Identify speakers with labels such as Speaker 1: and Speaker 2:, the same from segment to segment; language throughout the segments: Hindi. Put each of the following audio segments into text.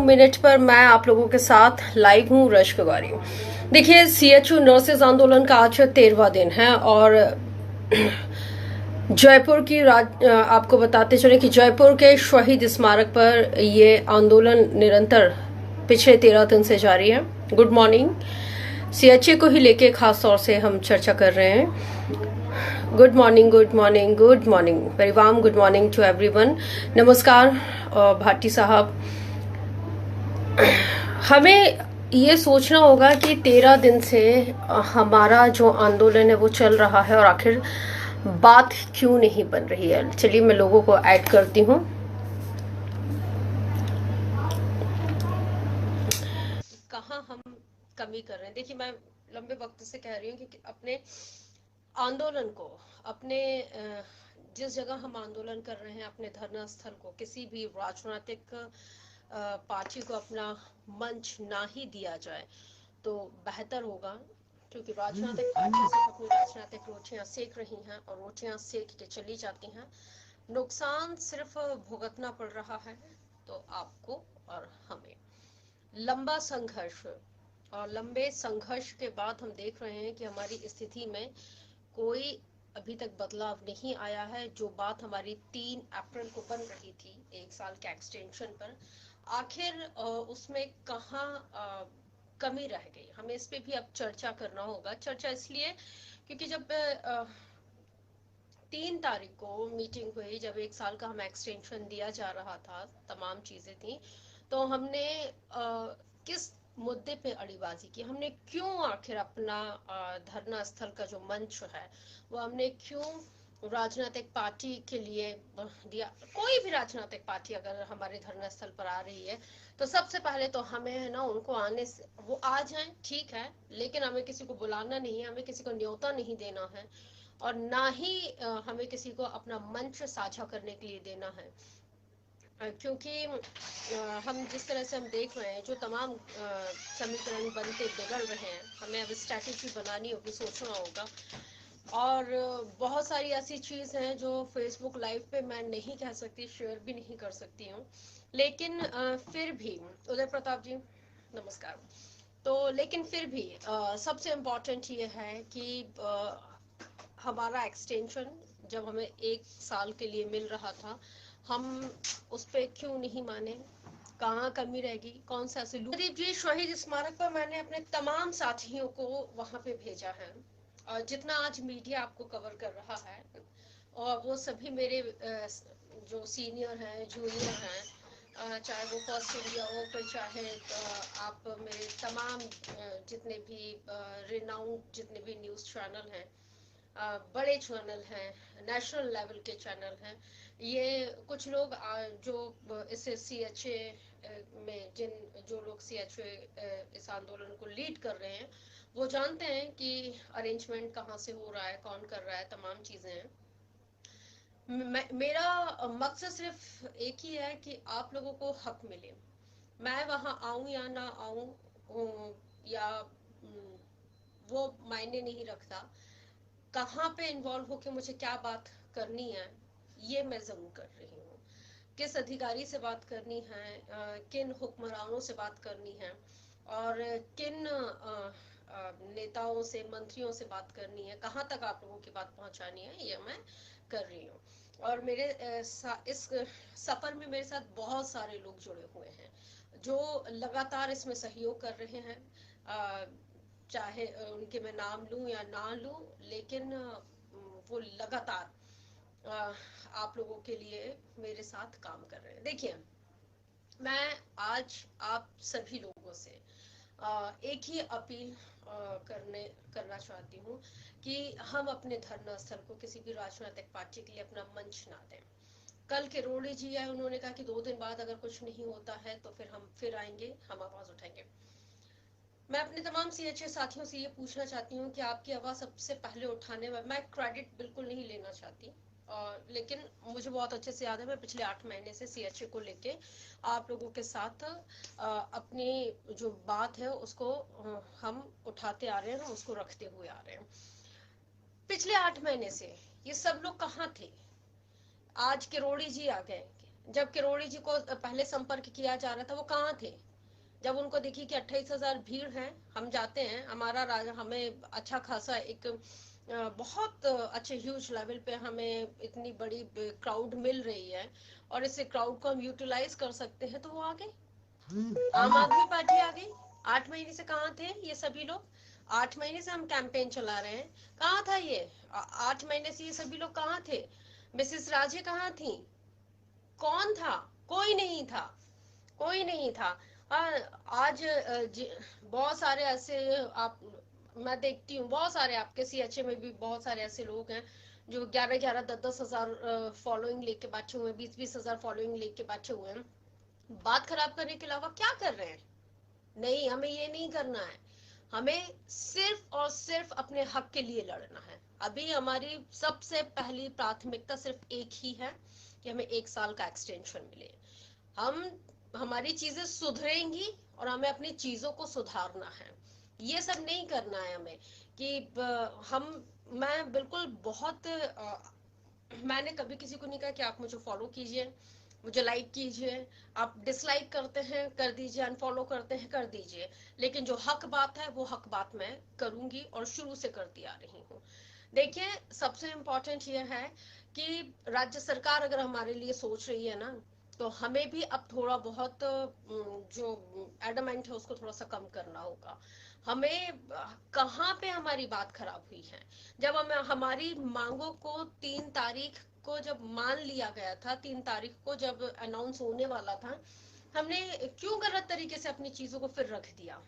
Speaker 1: मिनट पर मैं आप लोगों के साथ लाइव हूँ रश कुमारी। देखिए, सीएचयू नर्सेज आंदोलन का आज 13वां दिन है और जयपुर की आपको बताते चले कि जयपुर के शहीद स्मारक पर ये आंदोलन निरंतर पिछले 13 दिन से जारी है। Good morning. सीएचए को ही लेके खास तौर से हम चर्चा कर रहे हैं। Good morning, good morning, good morning, very warm good morning to everyone. नमस्कार भाटी साहब। हमें ये सोचना होगा कि 13 दिन से हमारा जो आंदोलन है वो चल रहा है और आखिर बात क्यों नहीं बन रही है। चलिए मैं लोगों को ऐड करती हूँ। कहाँ हम कमी कर रहे हैं। देखिए, मैं लंबे वक्त से कह रही हूँ कि अपने आंदोलन को, अपने जिस जगह हम आंदोलन कर रहे हैं, अपने धरना स्थल को किसी भी राजनीतिक पार्टी को अपना मंच ना ही दिया जाए तो बेहतर होगा, क्योंकि राजनीतिक पार्टी सिर्फ अपनी राजनीतिक रोटियां सेक रही हैं और रोटियां सेक के चली जाती हैं। नुकसान सिर्फ भुगतना पड़ रहा है। तो आपको और हमें लंबा संघर्ष, और लंबे संघर्ष के बाद हम देख रहे हैं कि हमारी स्थिति में कोई अभी तक बदलाव नहीं आया है। जो बात हमारी 3 अप्रैल को बन रही थी 1 साल के एक्सटेंशन पर, आखिर उसमें कहाँ कमी रह गई। हमें इस पे भी अब चर्चा करना होगा। चर्चा इसलिए क्योंकि जब 3 तारीख को मीटिंग हुई, जब 1 साल का हम एक्सटेंशन दिया जा रहा था, तमाम चीजें थी, तो हमने किस मुद्दे पे अड़ीबाजी की, हमने क्यों आखिर अपना धरना स्थल का जो मंच है वो हमने क्यों राजनीतिक पार्टी के लिए दिया। कोई भी राजनीतिक पार्टी अगर हमारे धरना स्थल पर आ रही है तो सबसे पहले तो हमें है ना, उनको आने से, वो आ जाएं ठीक है, लेकिन हमें किसी को बुलाना नहीं है, हमें किसी को न्योता नहीं देना है और ना ही हमें किसी को अपना मंच साझा करने के लिए देना है। क्योंकि हम जिस तरह से हम देख रहे हैं, जो तमाम समीकरण बनते बिगड़ रहे हैं, हमें अब स्ट्रैटेजी बनानी होगी, सोचना होगा। और बहुत सारी ऐसी चीज़ हैं जो फेसबुक लाइव पे मैं नहीं कह सकती, शेयर भी नहीं कर सकती हूँ, लेकिन फिर भी उदय प्रताप जी नमस्कार। तो लेकिन फिर भी सबसे इम्पोर्टेंट ये है कि हमारा एक्सटेंशन जब हमें 1 साल के लिए मिल रहा था, हम उस पर क्यों नहीं माने, कहाँ कमी रहेगी, कौन सा गरीब जी शहीद स्मारक पर मैंने अपने तमाम साथियों को वहां पे भेजा है। और जितना आज मीडिया आपको कवर कर रहा है, और वो सभी मेरे जो सीनियर हैं, जूनियर हैं, चाहे वो फर्स्ट इंडिया हो, फिर चाहे आप मेरे तमाम जितने भी रिनाउंड जितने भी न्यूज़ चैनल हैं, बड़े चैनल हैं, नेशनल लेवल के चैनल हैं, ये कुछ लोग जो इस सीएचए में जो लोग सीएचए इस आंदोलन को लीड कर रहे हैं, वो जानते हैं कि अरेंजमेंट कहाँ से हो रहा है, कौन कर रहा है, तमाम चीज़ें हैं। मेरा मकसद सिर्फ एक ही है कि आप लोगों को हक मिले। मैं वहाँ आऊँ या ना आऊँ या वो मायने नहीं रखता। कहाँ पे इन्वॉल्व होके मुझे क्या बात करनी है, ये मैं जरूर कर रही हूँ। किस अधिकारी से बात करनी है, किन हुक्मरानों से बात करनी है और किन नेताओं से, मंत्रियों से बात करनी है, कहाँ तक आप लोगों की बात पहुंचानी है, ये मैं कर रही हूँ। और मेरे इस सफर में मेरे साथ बहुत सारे लोग जुड़े हुए हैं जो लगातार इसमें सहयोग कर रहे हैं। चाहे उनके मैं नाम लूं या ना लूं, लेकिन वो लगातार आप लोगों के लिए मेरे साथ काम कर रहे हैं। देखिए, मैं आज आप सभी लोगों से एक ही अपील करना चाहती हूँ कि हम अपने धरना स्थल को किसी भी राजनीतिक पार्टी के लिए अपना मंच ना दें। कल के रोड़ी जी आए, उन्होंने कहा कि 2 दिन बाद अगर कुछ नहीं होता है तो फिर हम फिर आएंगे, हम आवाज उठाएंगे। मैं अपने तमाम सीएचए साथियों से ये पूछना चाहती हूँ कि आपकी आवाज़ सबसे पहले उठाने में, मैं क्रेडिट बिल्कुल नहीं लेना चाहती, लेकिन मुझे बहुत अच्छे से याद है, मैं पिछले 8 महीने से सीएचए को लेके आप लोगों के साथ अपनी जो बात है उसको हम उठाते आ रहे हैं, हम उसको रखते हुए आ रहे हैं। पिछले 8 महीने से ये सब लोग कहाँ थे? आज किरोड़ी जी आ गए, जब किरोड़ी जी को पहले संपर्क किया जा रहा था वो कहाँ थे? जब उनको देखी कि 28,000 भीड़ है, हम जाते हैं, हमारा राजा हमें अच्छा खासा एक बहुत अच्छे ह्यूज लेवल पे हमें इतनी बड़ी क्राउड मिल रही है और इस क्राउड को हम यूटिलाइज कर सकते हैं, तो वो आ गए, आम आदमी पार्टी आ गई। 8 महीने से कहाँ थे ये सभी लोग? 8 महीने से हम कैंपेन चला रहे हैं, कहाँ था ये? 8 महीने से ये सभी लोग कहाँ थे? मिसेस राजे कहाँ थी? कौन था? कोई नहीं था, कोई नहीं था। आज बहुत सारे ऐसे आप, मैं देखती हूँ बहुत सारे आपके सीएचए में भी बहुत सारे ऐसे लोग हैं जो 11-11 10-10 हजार फॉलोइंग लेके बैठे हुए हैं, 20-20 हजार फॉलोइंग लेके बैठे हुए हैं, बात खराब करने के अलावा क्या कर रहे हैं? नहीं, हमें ये नहीं करना है। हमें सिर्फ और सिर्फ अपने हक के लिए लड़ना है। अभी हमारी सबसे पहली प्राथमिकता सिर्फ एक ही है कि हमें 1 साल का एक्सटेंशन मिले। हम हमारी चीजें सुधरेंगी और हमें अपनी चीजों को सुधारना है। ये सब नहीं करना है हमें कि हम, मैं बिल्कुल बहुत मैंने कभी किसी को नहीं कहा कि आप मुझे फॉलो कीजिए, मुझे लाइक कीजिए, आप डिसलाइक करते हैं कर दीजिए, अनफॉलो करते हैं कर दीजिए, लेकिन जो हक बात है वो हक बात मैं करूंगी और शुरू से करती आ रही हूँ। देखिए, सबसे इम्पोर्टेंट ये है कि राज्य सरकार अगर हमारे लिए सोच रही है ना, तो हमें भी अब थोड़ा बहुत जो एडमेंट है उसको थोड़ा सा कम करना होगा। हमें कहाँ पे हमारी बात खराब हुई है? जब हम हमारी मांगों को 3 तारीख को जब मान लिया गया था, 3 तारीख को जब अनाउंस होने वाला था, हमने क्यों गलत तरीके से अपनी चीजों को फिर रख दिया?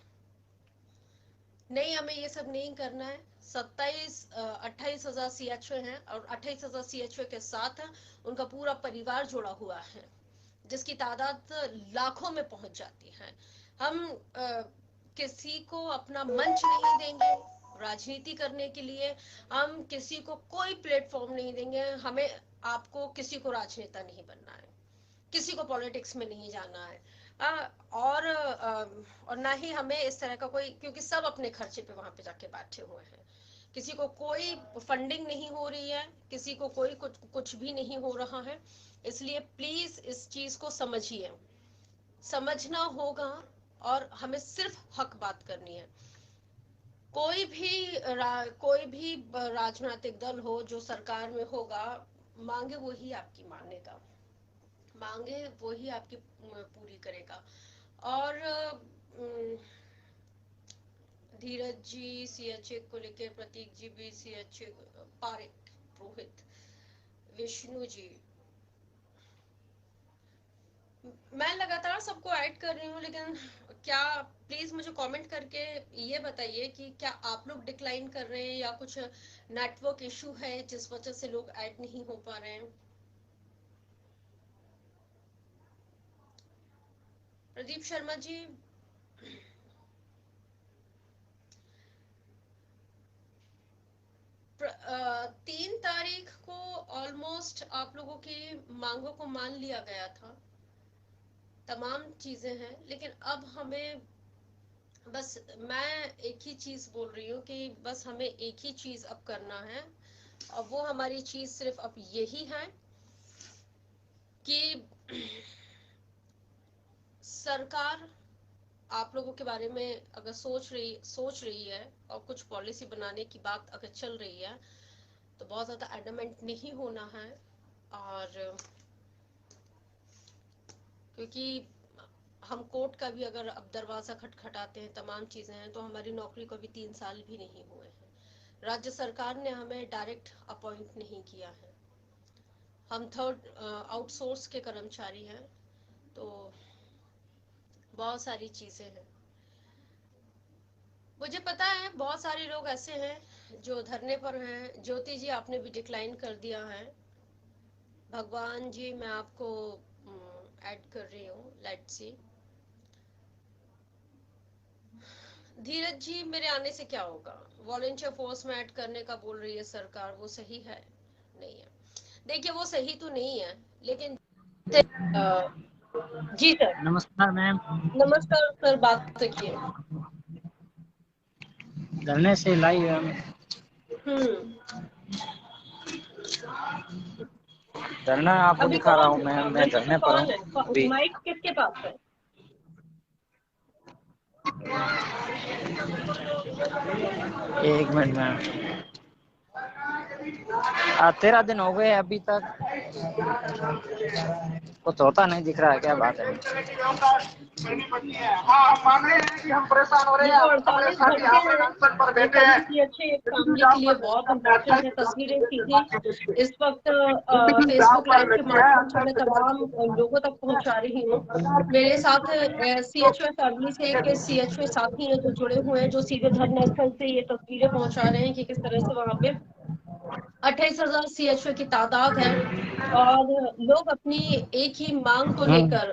Speaker 1: नहीं, हमें ये सब नहीं करना है। 28,000 सीएचओ हैं और 28,000 सीएचओ के साथ उनका पूरा परिवार जुड़ा हुआ है, जिसकी तादाद लाखों में पहुंच जाती है। हम किसी को अपना मंच नहीं देंगे राजनीति करने के लिए, हम किसी को कोई प्लेटफॉर्म नहीं देंगे। हमें, आपको किसी को राजनेता नहीं बनना है, किसी को पॉलिटिक्स में नहीं जाना है। और ना ही हमें इस तरह का कोई, क्योंकि सब अपने खर्चे पे वहां पे जाके बैठे हुए हैं, किसी को कोई फंडिंग नहीं हो रही है, किसी को कोई कुछ भी नहीं हो रहा है। इसलिए प्लीज इस चीज को समझिए, समझना होगा और हमें सिर्फ हक बात करनी है। कोई भी राजनीतिक दल हो जो सरकार में होगा, मांगे वही आपकी मानेगा, मांगे वही आपकी पूरी करेगा। और धीरज जी सीएचए को लेकर, प्रतीक जी भी सीएचए, पारिक, रोहित, विष्णु जी, मैं लगातार सबको ऐड कर रही हूँ, लेकिन क्या, प्लीज मुझे कमेंट करके ये बताइए कि क्या आप लोग डिक्लाइन कर रहे हैं या कुछ नेटवर्क इशू है जिस वजह से लोग ऐड नहीं हो पा रहे हैं। प्रदीप शर्मा जी, 3 तारीख को ऑलमोस्ट आप लोगों की मांगों को मान लिया गया था, तमाम चीजें हैं, लेकिन अब हमें बस, मैं एक ही चीज बोल रही हूँ कि बस हमें एक ही चीज अब करना है, और वो हमारी चीज सिर्फ अब यही है कि सरकार आप लोगों के बारे में अगर सोच रही है और कुछ पॉलिसी बनाने की बात अगर चल रही है, तो बहुत ज्यादा एडमेंट नहीं होना है। और क्योंकि हम कोर्ट का भी अगर अब दरवाजा खटखटाते हैं, तमाम चीजें हैं, तो हमारी नौकरी को भी 3 साल भी नहीं हुए हैं। राज्य सरकार ने हमें डायरेक्ट अपॉइंट नहीं किया है, हम थर्ड आउटसोर्स के कर्मचारी हैं, तो बहुत सारी चीजें हैं। मुझे पता है बहुत सारे लोग ऐसे हैं जो धरने पर हैं। ज्योति जी, आपने भी डिक्लाइन कर दिया है। भगवान जी, मैं आपको ऐड कर रही हूँ, लेट्स सी। धीरज जी, मेरे आने से क्या होगा? वॉलंटियर फोर्स में ऐड करने का बोल रही है सरकार, वो सही है? नहीं है। देखिए, वो सही तो नहीं है, लेकिन जी सर।
Speaker 2: नमस्कार मैम।
Speaker 1: नमस्कार सर, बात किए।
Speaker 2: धरने से लाई है। धरना आपको
Speaker 1: अभी
Speaker 2: दिखा रहा हूँ
Speaker 1: कौन
Speaker 2: मैं
Speaker 1: मंच पे
Speaker 2: धरने पर
Speaker 1: कौन है?
Speaker 2: हूँ अभी।
Speaker 1: माइक किसके पास है?
Speaker 2: एक मिनट में 13 दिन हो गए अभी तक कुछ होता नहीं दिख रहा है, क्या बात है।
Speaker 3: हाँ, हम मान रहे हैं कि हम परेशान हो रहे
Speaker 1: ये
Speaker 3: हैं।
Speaker 1: जो
Speaker 3: हमारे
Speaker 1: 48
Speaker 3: साथी
Speaker 1: घंटे
Speaker 3: यहाँ पे
Speaker 1: हैं
Speaker 3: अनशन पर
Speaker 1: ये
Speaker 3: बैठे हैं।
Speaker 1: कभी भी अच्छे एक फैमिली के लिए बहुत इम्पोर्टेंट है। तस्वीरें सीधे इस वक्त फेसबुक लाइव के माध्यम से मैं तमाम लोगों तक पहुंचा रही हूँ। मेरे साथ CHO फैमिली से एक CHO साथी हैं जो जुड़े हुए हैं, जो सीधे धरना स्थल से ये तस्वीरें पहुंचा रहे हैं कि किस तरह से वहां पे 28,000 CHO की तादाद है और लोग अपनी एक ही मांग को लेकर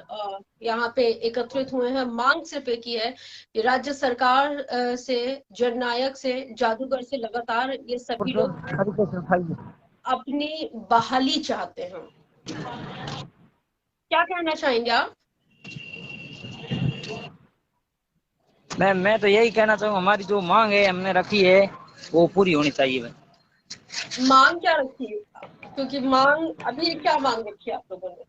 Speaker 1: यहाँ पे एकत्रित हुए हैं। मांग सिर्फ एक ही है कि राज्य सरकार से, जननायक से, जादूगर से लगातार ये सभी लोग अपनी बहाली चाहते हैं। क्या कहना चाहेंगे आप?
Speaker 2: मैं तो यही कहना चाहूँगा, हमारी जो मांग है हमने रखी है वो पूरी होनी चाहिए।
Speaker 1: मांग क्या रखी है? क्योंकि मांग अभी क्या मांग रखी है आप लोगों ने?